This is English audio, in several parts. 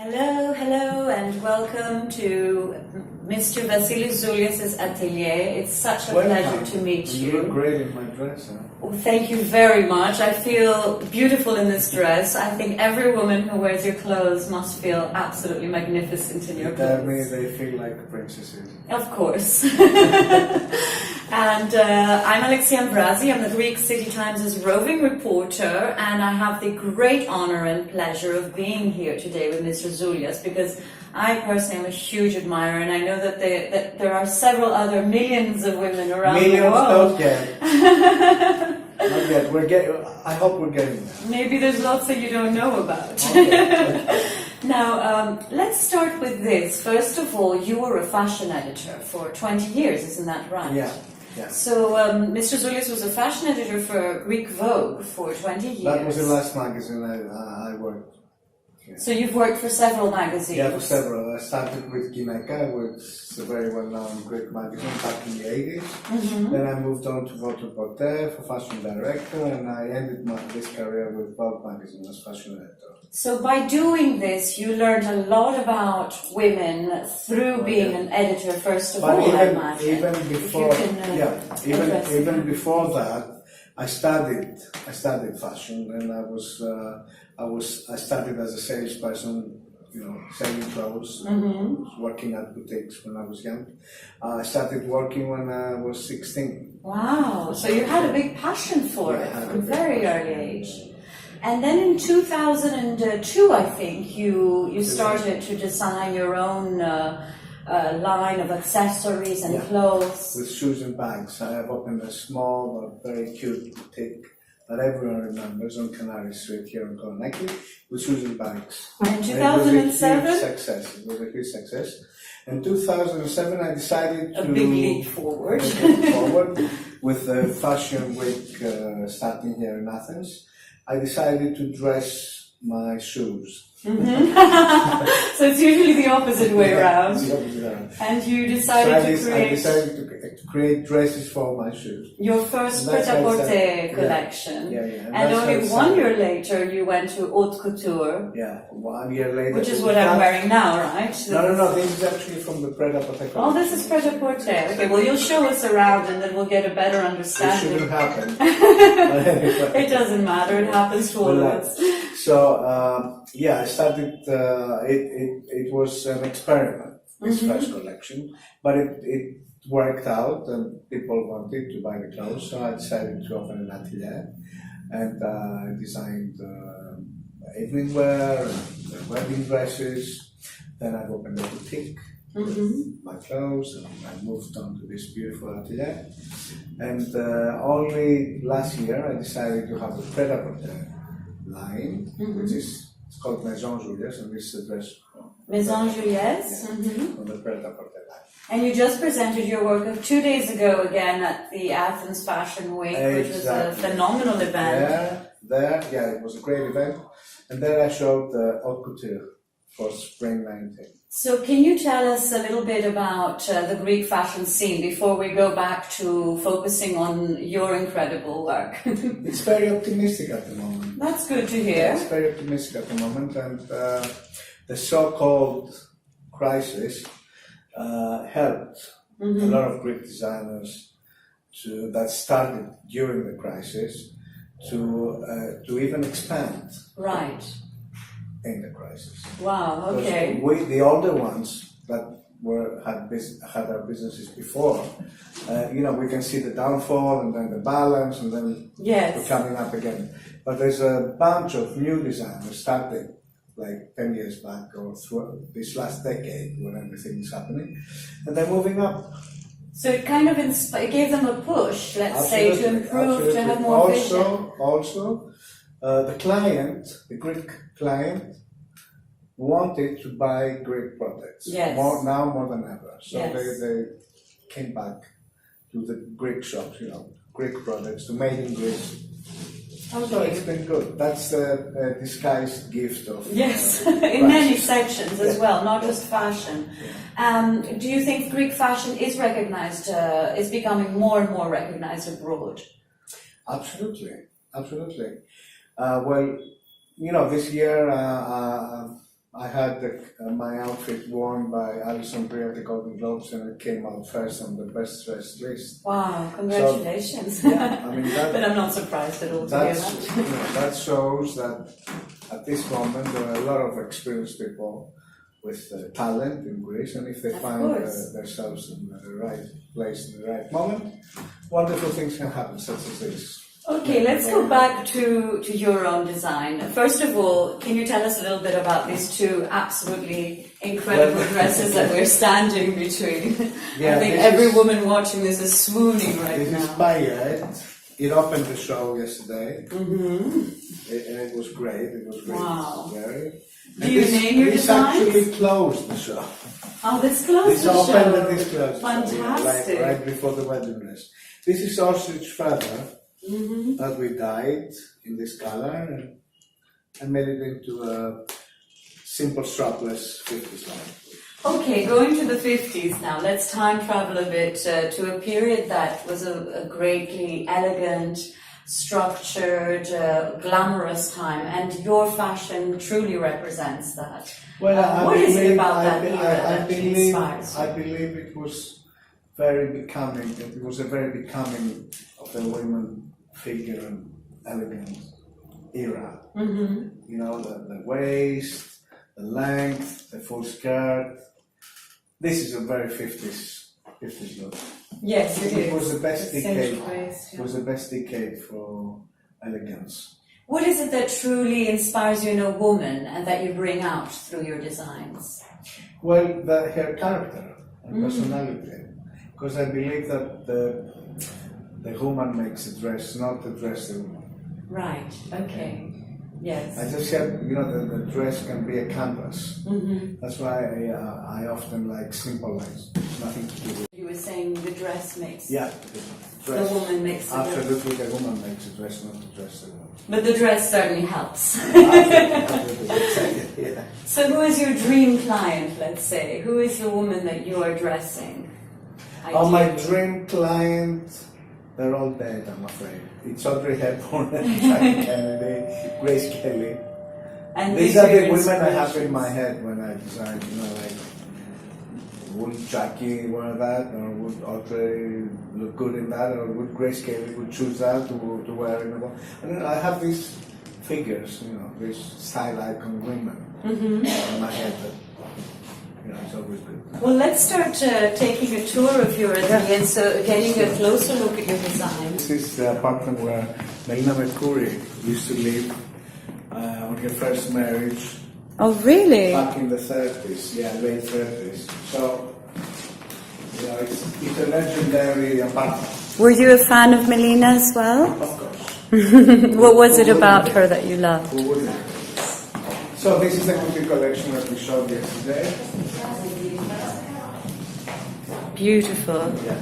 Hello, hello, and welcome to Mr. Vassilis Zoulias Atelier. It's such a pleasure to meet you. You look great in my dress. Huh? Well, thank you very much. I feel beautiful in this dress. I think every woman who wears your clothes must feel absolutely magnificent in your clothes. Tell me they feel like princesses. Of course. And I'm Alexia Ambrasi. I'm the Greek City Times' roving reporter, and I have the great honor and pleasure of being here today with Mr. Zoulias because I personally am a huge admirer, and I know that there are several other millions of women around the world. Not yet. Not yet. I hope we're getting there. Maybe there's lots that you don't know about. Okay. Now, let's start with this. First of all, you were a fashion editor for 20 years, isn't that right? Yeah. Yeah. So, Mr. Zoulias was a fashion editor for Greek Vogue for 20 years. That was the last magazine I worked. Yeah. So you've worked for several magazines? Yeah, for several. I started with Gyneka, which is a very well-known Greek magazine back in the 80s. Mm-hmm. Then I moved on to Vogue Porter for fashion director, and I ended this career with Vogue magazine as fashion editor. So by doing this, you learned a lot about women through being an editor, first of all, I imagine. Even before, even before that, I studied fashion, and I started as a salesperson, selling clothes, working at boutiques when I was young. I started working when I was 16. Wow! So you had a big passion for it from a very early age. And then in 2002, I think, you started to design your own line of accessories and clothes. With shoes and bags. I have opened a small but very cute boutique that everyone remembers on Canary Street here in Kolonaki with shoes and bags. And in 2007? It was a huge success. In 2007, I decided to... A big leap forward. With the Fashion Week starting here in Athens. I decided to dress my shoes. Mm-hmm. So it's usually the opposite way around. It's the opposite around. And you decided I decided to create dresses for my shoes. Your first pret-à-porter collection. And only 1 year later you went to haute couture. Yeah, 1 year later. Which is what I'm wearing now, right? No, this is actually from the pret-à-porter collection. Oh, this is pret-à-porter. Okay, well you'll show us around and then we'll get a better understanding. It shouldn't happen. It doesn't matter, it happens to all of us. So, I started, it was an experiment, this first collection, but it worked out and people wanted to buy the clothes, so I decided to open an atelier and I designed evening wear and wedding dresses. Then I've opened a boutique with my clothes and I moved on to this beautiful atelier. And only last year I decided to have a pret-à-porter line, which is called Maison Zoulias, and this is a dress from Maison Zoulias? From the pret-à-porter line. And you just presented your work of 2 days ago again at the Athens Fashion Week, which was a phenomenal event. It was a great event. And there I showed the haute couture for spring 19. So can you tell us a little bit about the Greek fashion scene before we go back to focusing on your incredible work? It's very optimistic at the moment. That's good to hear. It's very optimistic at the moment, and the so-called crisis helped a lot of Greek designers that started during the crisis to even expand. Right. In the crisis. Wow, okay. We, the older ones that had our businesses before, we can see the downfall and then the balance and then we're coming up again. But there's a bunch of new designers starting like 10 years back or through this last decade when everything is happening, and they're moving up. So it kind of gave them a push, let's say, to improve, to have more vision. Also, the Greek client, wanted to buy Greek products. Yes. More than ever. So they came back to the Greek shops, Greek products, to made in Greece. Okay. So it's been good. That's a disguised gift of in many sections as well, not just fashion. Yeah. Do you think Greek fashion is recognized, is becoming more and more recognized abroad? Absolutely. Well, this year I had my outfit worn by Alison Brie at the Golden Globes, and it came out first on the best dressed list. Wow, congratulations. So, yeah, I mean but I'm not surprised at all to hear that. That shows that at this moment there are a lot of experienced people with talent in Greece, and if they find themselves in the right place in the right moment, wonderful things can happen, such as this. Okay, let's go back to your own design. First of all, can you tell us a little bit about these two absolutely incredible dresses that we're standing between? Yeah, I think every woman watching this is swooning right now. This is Payet. It opened the show yesterday. Mm-hmm. And it was great. It was great. Wow. Do you name your designs? This actually closed the show. Oh, this closed this the show. This opened and this closed. Fantastic. Right before the wedding dress. This is ostrich feather. Mm-hmm. That we dyed in this color and made it into a simple strapless 50s line. Okay, going to the 50s now, let's time travel a bit to a period that was a greatly elegant, structured, glamorous time, and your fashion truly represents that. Well, what is it about that era that inspires you? I believe it was very becoming, it was a very becoming of the women figure and elegant era. Mm-hmm. You know, the waist, the length, the full skirt. This is a very 50s look. Yes, it is. It was the best decade. Waist, yeah. It was the best decade for elegance. What is it that truly inspires you in a woman and that you bring out through your designs? Well, her character and personality. Because I believe that the woman makes the dress, not the dress the woman. Right, okay. Yes. I just said, you know, the dress can be a canvas. Mm-hmm. That's why I often like simple lines. Nothing to do with. You were saying the dress makes. Yeah. The woman makes the dress. Absolutely, the woman makes the dress, not the dress the woman. But the dress certainly helps. Absolutely. Yeah. So who is your dream client, let's say? Who is the woman that you are dressing? Oh, my dream client, they're all dead, I'm afraid. It's Audrey Hepburn, Jackie Kennedy, Grace Kelly. And these are the women I have in my head when I design, you know, like, would Jackie wear that, or would Audrey look good in that, or would Grace Kelly would choose that to wear in the ball? And I have these figures, you know, these style icon women in my head that, you know, it's always good. Well, let's start taking a tour of your atelier, so getting a closer look at your design. This is the apartment where Melina Mercouri used to live on her first marriage. Oh, really? Back in the 30s, yeah, late 30s. So, you know, it's a legendary apartment. Were you a fan of Melina as well? Of course. What was it about her that you loved? Who wouldn't? So this is the country collection that we showed yesterday. Beautiful. Yeah,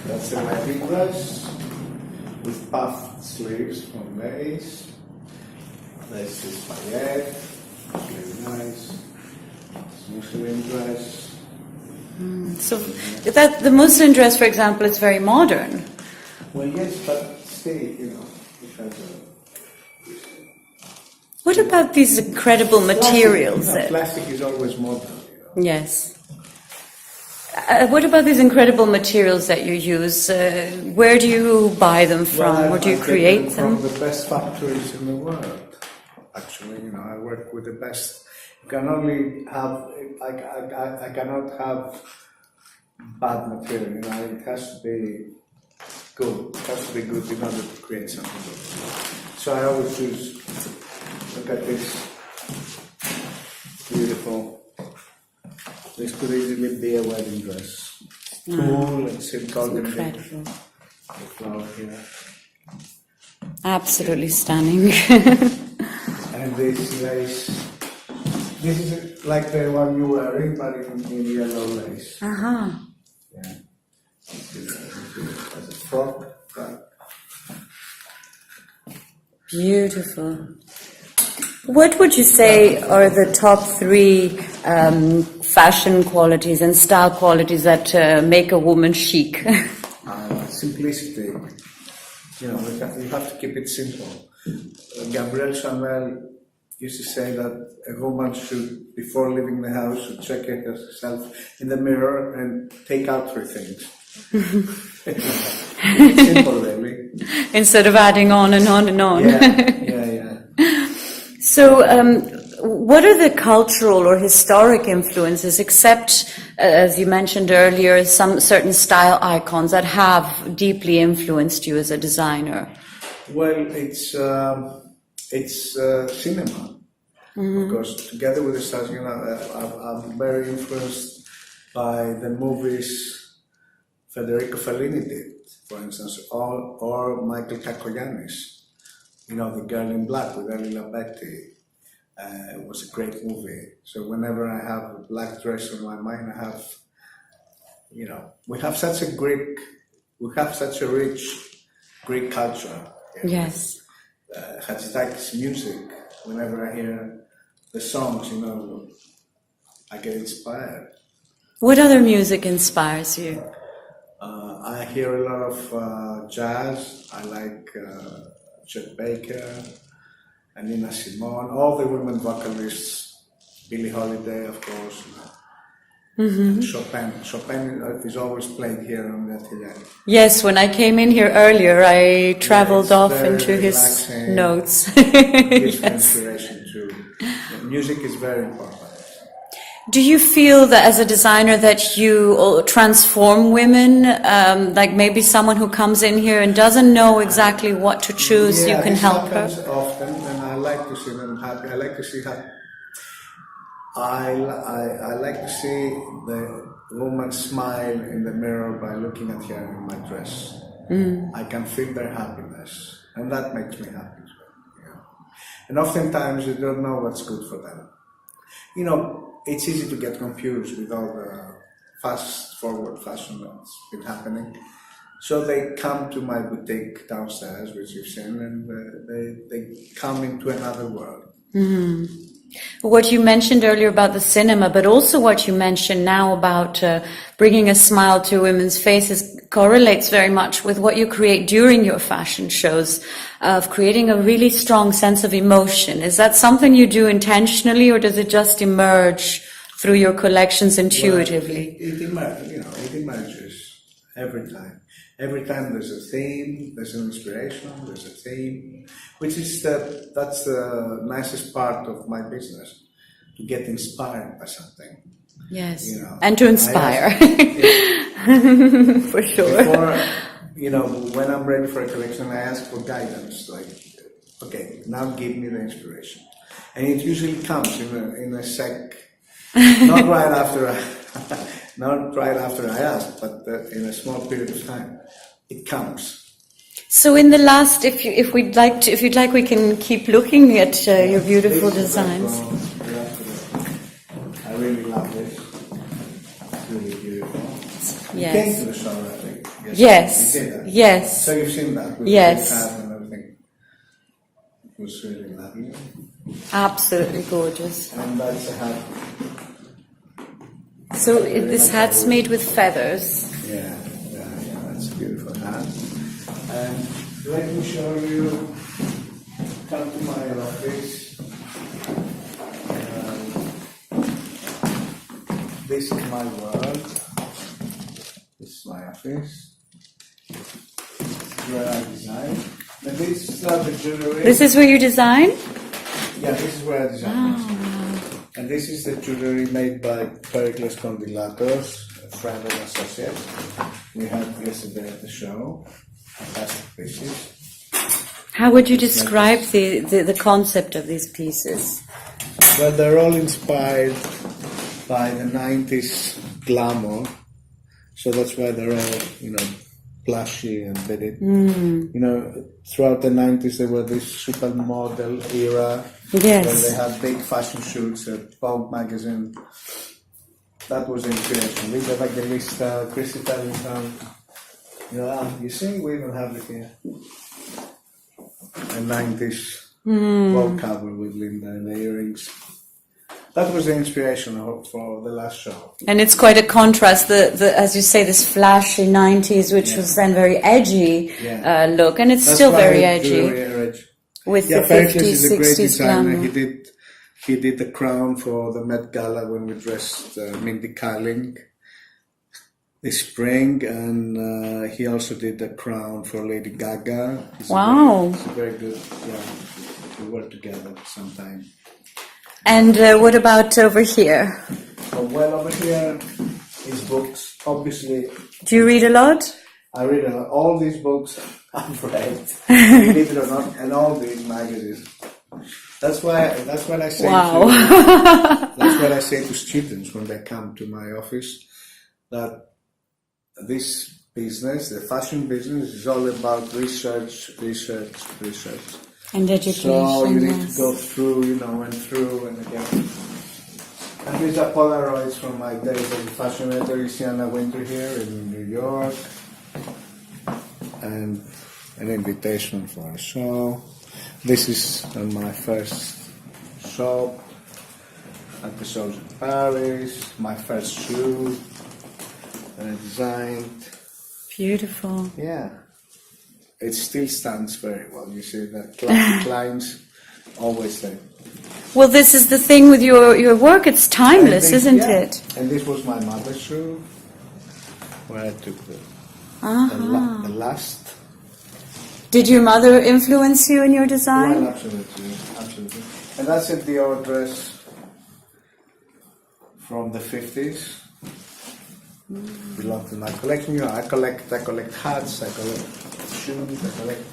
that's a wedding dress with puffed sleeves from lace. This is paillette, very nice. Muslim dress. So that the Muslim dress, for example, is very modern. Well, yes, but still, you know, it has a. What about these incredible materials? Plastic is always modern. You know? Yes. What about these incredible materials that you use? Where do you buy them from? Or do you create them? From the best factories in the world. Actually, you know, I work with the best. You can only have. I cannot have bad material. You know, it has to be good. It has to be good in order to create something good. So I always choose. Look at this. Beautiful. This could easily be a wedding dress. Cool and simple. Incredible. The flower here. Absolutely stunning. And this lace. This is like the one you're wearing, but in yellow lace. Uh-huh. Yeah. As a frock. Beautiful. What would you say are the top three fashion qualities and style qualities that make a woman chic? Simplicity. You know, you have to keep it simple. Gabrielle Chanel used to say that a woman should, before leaving the house, should check herself in the mirror and take out 3 things. It's simple, really. Instead of adding on and on and on. Yeah. So, what are the cultural or historic influences, except, as you mentioned earlier, some certain style icons that have deeply influenced you as a designer? Well, it's cinema. Of course, together with the stars, I'm very influenced by the movies Federico Fellini did, for instance, or Michael Kakoyannis. The Girl in Black with Ellie Labetti. It was a great movie. So whenever I have a black dress on my mind, I have, we have such a rich Greek culture. Yes. Hatzidakis music, whenever I hear the songs, I get inspired. What other music inspires you? I hear a lot of jazz. I like Chet Baker, and Nina Simone, all the women vocalists, Billie Holiday, of course, and Chopin. Chopin is always played here on the Atelier. Yes, when I came in here earlier, I traveled off into his notes. Gives inspiration too. Music is very important. Do you feel that as a designer that you transform women, like maybe someone who comes in here and doesn't know exactly what to choose, you can help her? Often, and I like to see them happy. I like to see her. I like to see the woman smile in the mirror by looking at her in my dress. I can feel their happiness, and that makes me happy as well. And oftentimes you don't know what's good for them. It's easy to get confused with all the fast-forward fashion that's been happening. So they come to my boutique downstairs, which you've seen, and they come into another world. What you mentioned earlier about the cinema, but also what you mentioned now about bringing a smile to women's faces correlates very much with what you create during your fashion shows, of creating a really strong sense of emotion. Is that something you do intentionally, or does it just emerge through your collections intuitively? Well, it emerges every time. Every time there's a theme, there's an inspiration, there's a theme, which is that's the nicest part of my business, to get inspired by something. Yes, and to inspire, for sure. Before, when I'm ready for a collection, I ask for guidance, like, okay, now give me the inspiration. And it usually comes in a sec, not right after I ask, but in a small period of time, it comes. So in the last, if you'd like, we can keep looking at your beautiful designs. I really love this. It's really beautiful. Yes. You came to the show, I think. Yes. You did that. Yes. So you've seen that with yes. the cat and everything. It was really lovely. Absolutely gorgeous. And that's a hat. So this hat's made with feathers. Yeah, that's a beautiful hat. And let me show you, come to my office. This is my world. This is my office. This is where I design. And this is the jewelry. This is where you design? Yeah, this is where I design. And this is the jewelry made by Pericles Condilatos, a friend and associate. We had yesterday at the show. Fantastic pieces. How would you describe the concept of these pieces? Well, they're all inspired by the 90s glamour. So that's why they're all, plushy and fitted. Throughout the 90s there were this supermodel era. Yes. Where they had big fashion shoots at Vogue magazine. That was the inspiration. Lisa Evangelista, Chrissy Tellington. You see, we even have it here. A 90s Vogue cover with Linda and the earrings. That was the inspiration for the last show. And it's quite a contrast, as you say, this flashy 90s, which was then very edgy look, and it's still very edgy. with Yeah, the Pericles 50s, is a great 60s designer. glamour. He did the crown for the Met Gala when we dressed Mindy Kaling this spring, and he also did the crown for Lady Gaga. Wow. He's a very good. Yeah, we work together sometime. And what about over here? Well, over here is books. Obviously, Do you read a lot? I read all these books. I've read, believe it or not, and all these magazines. That's what I say. Wow. That's what I say to students when they come to my office. That this business, the fashion business, is all about research. And education. So you need yes. to go through, and through and again. And these are Polaroids from my days as a fashion editor in Sienna Winter here in New York. And an invitation for a show. This is my first shop at the shows in Paris, my first shoe that I designed. Beautiful. Yeah. It still stands very well. You see, the classic lines always there. Well, this is the thing with your work. It's timeless, isn't it? And this was my mother's shoe, where I took the last. Did your mother influence you in your design? Well, absolutely. And that's a Dior dress from the 50s. Belongs to my collection. I collect hats, I collect shoes, I collect.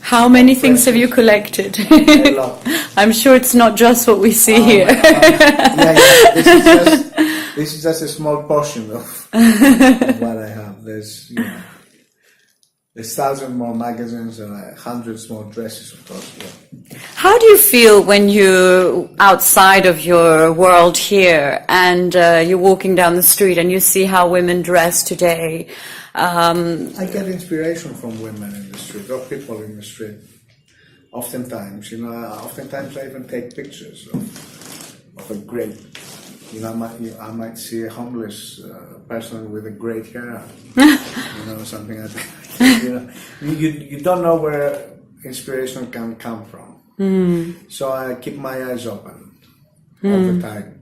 How many things have you collected? A lot. I'm sure it's not just what we see here. Yeah. This is just a small portion of what I have. There's thousands more magazines and hundreds more dresses, of course. Yeah. How do you feel when you're outside of your world here and you're walking down the street and you see how women dress today? I get inspiration from women in the street or people in the street. Oftentimes, I even take pictures of a great. I might see a homeless person with a great hair, something like that. You don't know where inspiration can come from. So I keep my eyes open all the time.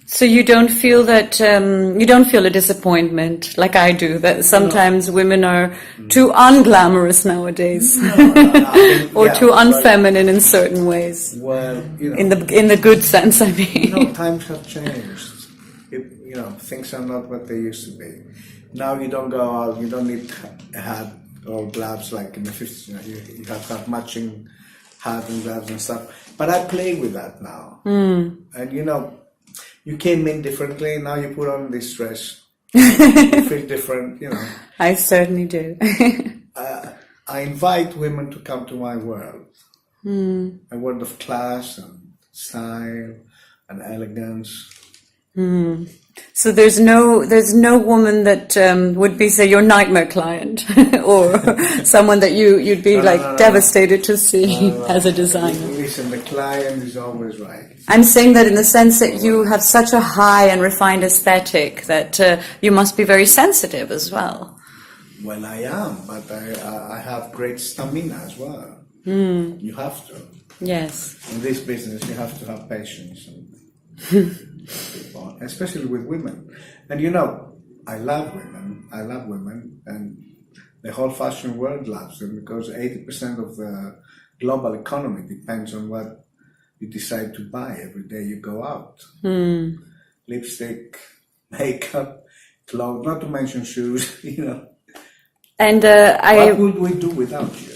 So you don't feel that you don't feel a disappointment like I do that sometimes women are too unglamorous nowadays, or too unfeminine in certain ways. Well, in the good sense, I mean. Times have changed. Things are not what they used to be. Now you don't go out. You don't need a hat or gloves like in the 50s. You have to have matching hat and gloves and stuff. But I play with that now, and you came in differently, now you put on this dress. You feel different, I certainly do. I invite women to come to my world. A world of class and style and elegance. So there's no woman that would be, say, your nightmare client or someone that you'd be devastated to see as a designer. Listen, the client is always right. I'm saying that in the sense that you have such a high and refined aesthetic that you must be very sensitive as well. Well, I am, but I have great stamina as well. You have to. Yes. In this business, you have to have patience. Especially with women. And I love women, and the whole fashion world loves them because 80% of the global economy depends on what you decide to buy every day you go out. Lipstick, makeup, clothes, not to mention shoes, And what would we do without you?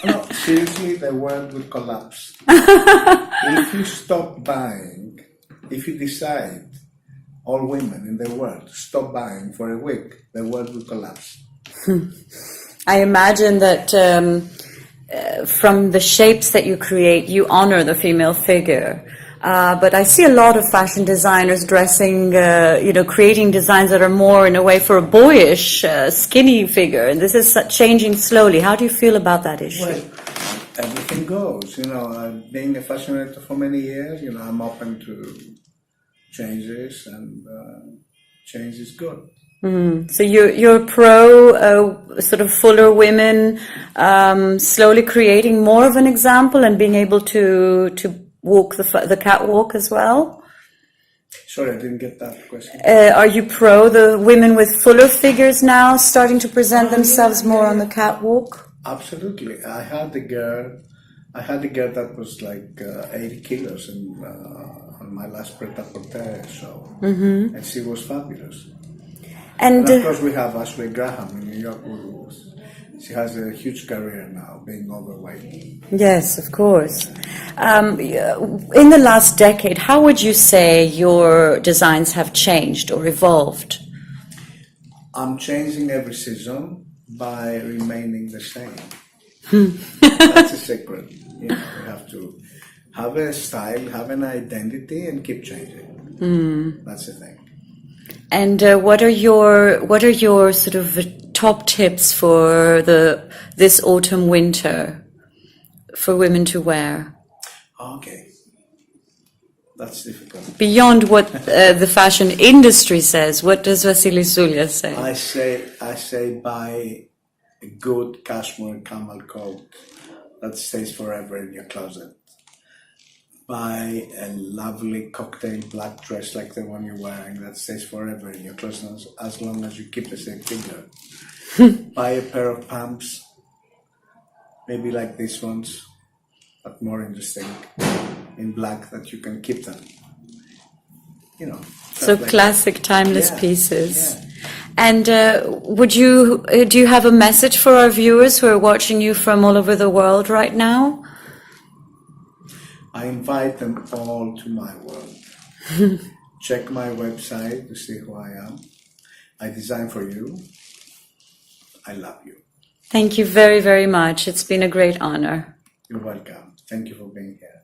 No, seriously, the world would collapse. If you stop buying, if you decide, all women in the world, stop buying for a week, the world will collapse. I imagine that from the shapes that you create, you honor the female figure. But I see a lot of fashion designers dressing, creating designs that are more in a way for a boyish, skinny figure. And this is changing slowly. How do you feel about that issue? Well, everything goes. Being a fashion editor for many years, I'm open to changes, and change is good. So you're pro sort of fuller women, slowly creating more of an example and being able to walk the catwalk as well. Sorry, I didn't get that question. Are you pro the women with fuller figures now starting to present themselves more on the catwalk? Absolutely. I had a girl that was like 80 kilos on my last Pret-a-Porter show, and she was fabulous. And of course, we have Ashley Graham in New York. She has a huge career now, being overweight. Yes, of course. In the last decade, how would you say your designs have changed or evolved? I'm changing every season by remaining the same. That's a secret. You have to have a style, have an identity, and keep changing. That's the thing. And what are your sort of top tips for this autumn winter for women to wear? Okay, that's difficult. Beyond what the fashion industry says, what does Vassilis Zoulias say? I say buy a good cashmere camel coat that stays forever in your closet. Buy a lovely cocktail black dress like the one you're wearing that stays forever in your closet as long as you keep the same figure. Buy a pair of pumps, maybe like these ones, but more interesting, in black that you can keep them. So like classic, that. timeless pieces. Yeah. And do you have a message for our viewers who are watching you from all over the world right now? I invite them all to my world. Check my website to see who I am. I design for you. I love you. Thank you very, very much. It's been a great honor. You're welcome. Thank you for being here.